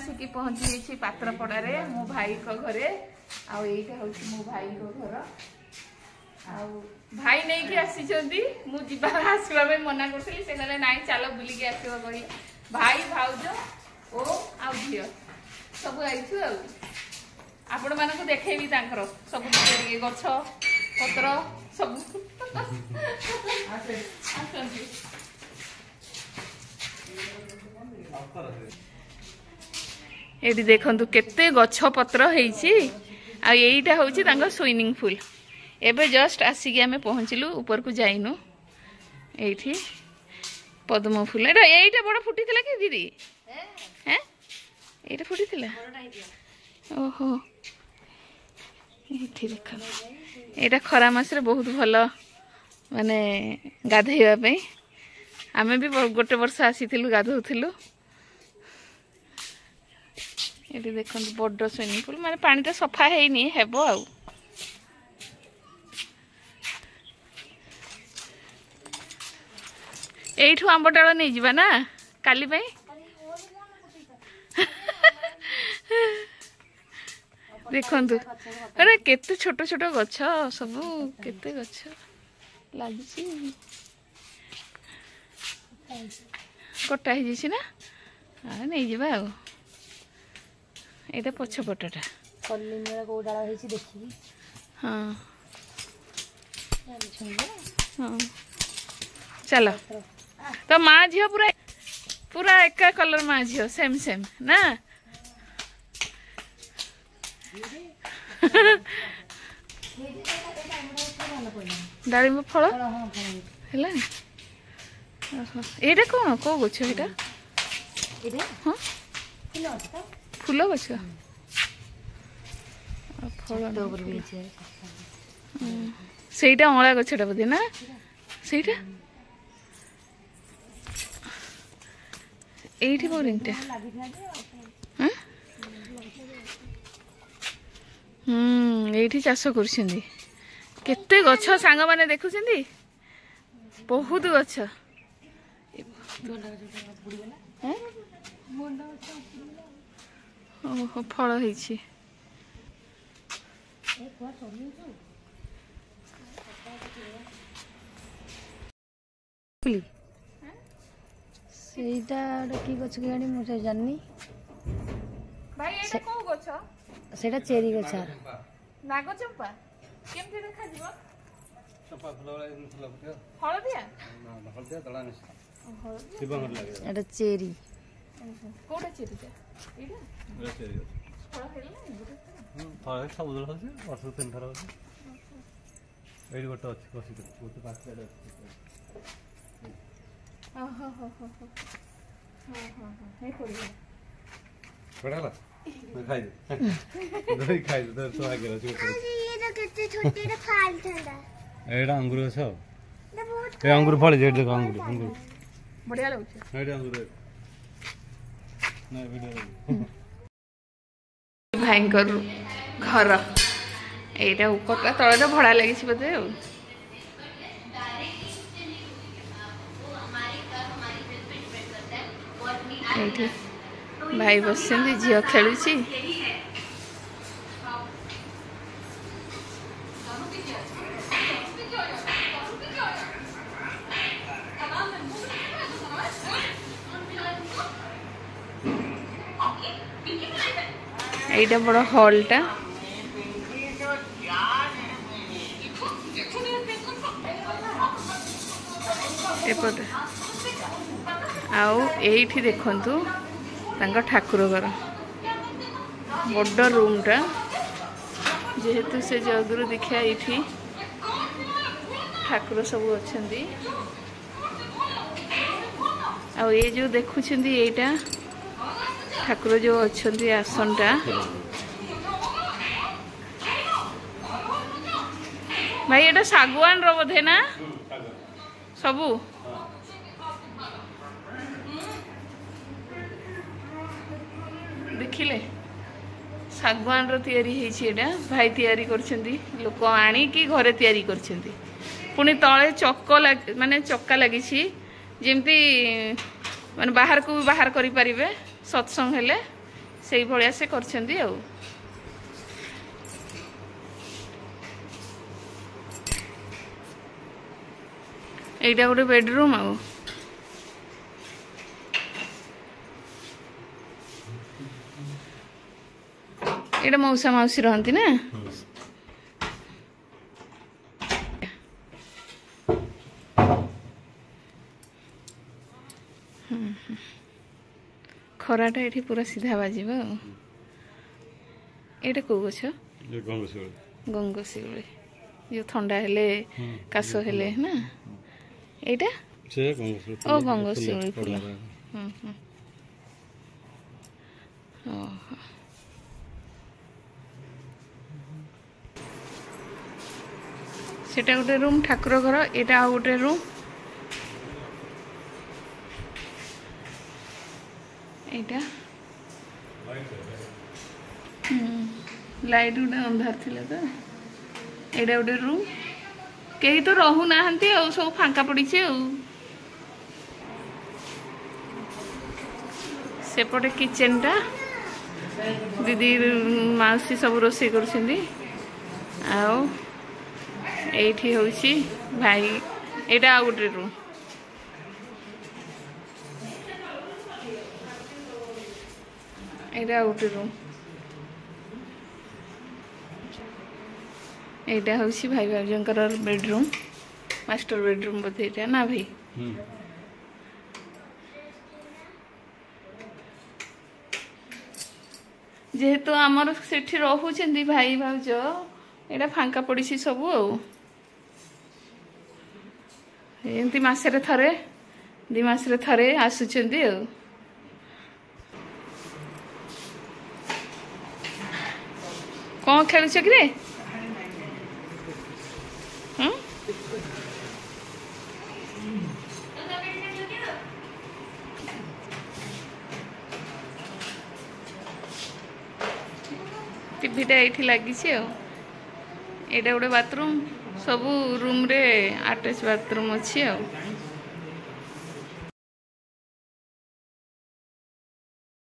आसिकी पहुंची पात्रपड़ा मो भाई को घरे आईटा हूँ मो भाई को घर भाई नहीं कि आसी मुझा आसवा मना करी से कहले नाई चलो बुलिकी आसो कही भाई भाउज ओ आ झी सब आईचु आपण मानक देखेबी तांकर सब गछ पत्र सब ये देखु केते गछ पत्र होईटा हूँ स्विमिंग पूल एबे जस्ट आसिक आम पहुँचलु ऊपर को जाइनु ये पद्म फूल एटा बड़ फुटी कि दीदी हैं ये फुटी ओहो ये देख यहाँ खरा मासरे बहुत भल माने गाधेवाई आमे भी गोटे वर्ष आसी गाधौलु ये देखो बड़ स्विमिंग पूल माने पानी सफा है हेबो आ एठू आंब डाल नहीं जावा ना काली भाई देखु अरे केते छोट छोट गछ सब केते गछ लगी कटा ही ना नहीं जावा आ पछपटा हाँ हाँ चलो तो माँ झील पूरा पूरा एका कलर माँ झील सेम सेम ना डालिम फल है ये कौन कौ गछ हाँ फूल गछ फल सेटा अँला गछटा बोधे ना सेटा एठी बोरिंगटा एठी चाष कर केते गछ सांग माने देखुछंदी बहुत गछ ओहो फल होईछि सेटा की गछ के मुझे जाननी भाई एटा को गछ सेटा चेरी गछ नाग चंपा केमती देखा जीव चंपा फुल वाला फुल हळदिया ना हळदिया दळा निस शिवंग लागे एटा चेरी कोडा चेरी एटा चेरी फल हेला फल सब उदल होছে वर्ष तीन थर होছে एडी गोटे अछि कोसी गोटे पास ले हाँ हाँ हाँ हाँ हाँ हाँ हाँ हाँ है कोई बड़ा ला खाई दे खाई दे तो आगे रह ये तो कितने छोटे ना फाल ठंडा एडा अंगूर छ ए अंगूर फल जेड देखो अंगूर अंगूर बढ़िया लागछ एडा अंगूर ना वीडियो भयंकर घर एटा ऊपर तळे भड़ा लगी बोधे भाई बस झील खेलुची एटा बड़ हॉलटा एपटे आठी देखु ठाकुर घर बड़ रूमटा जेहेतु से जगुरु दीक्षा ये ठाकुर सब अच्छा ये जो देखुं यहीटा ठाकुर जो अच्छा आसनटा भाई ये सागवान रो बोधे ना सबू देखिले सागवान रो तैयारी है भाई तैयारी करछंदी लोक आनी कि घरे तैयारी करछंदी पुणी तले चक माने चक्का लगी जमती माने बाहर को भी बाहर करि परिबे सत्संग हेले से भाया से करछंदी आउ एटा गोटे बेडरूम आउ एटा मौसा मौसी रहती ना खराटा ये पूरा सीधा बाजिब एटा कौ गछ गंगशिउली जो ठंडा हेले काश हेले ना एटा ओ गंगशिउली फूल सेटा गोटे रूम ठाकुर घर एटा आ गोटे रूम एटा लाइट गोटे अंधार थिला तो एटा गोटे रूम कहीं तो रहू ना सब फांका पड़ी सेपटे किचन टा दीदी माउसी सब रोषे कर एठी होउची भाई एटा आ गोटे रूम एटा गोटे रूम एटा होउची भाई भाउजंकर बेडरूम मास्टर बेडरूम बोधे एटा ना भाई जेहेतु आमर सेठी रहउछंदी भाई भाउज एटा फांका पड़ी सब एमती मसरे थरे 2 मासरे थरे आसुचंदी कौन खेलुछ कि रे टीवीटा ये लगी एटा गोटे बाथरूम सब रूम रे अटैच बाथरूम अच्छी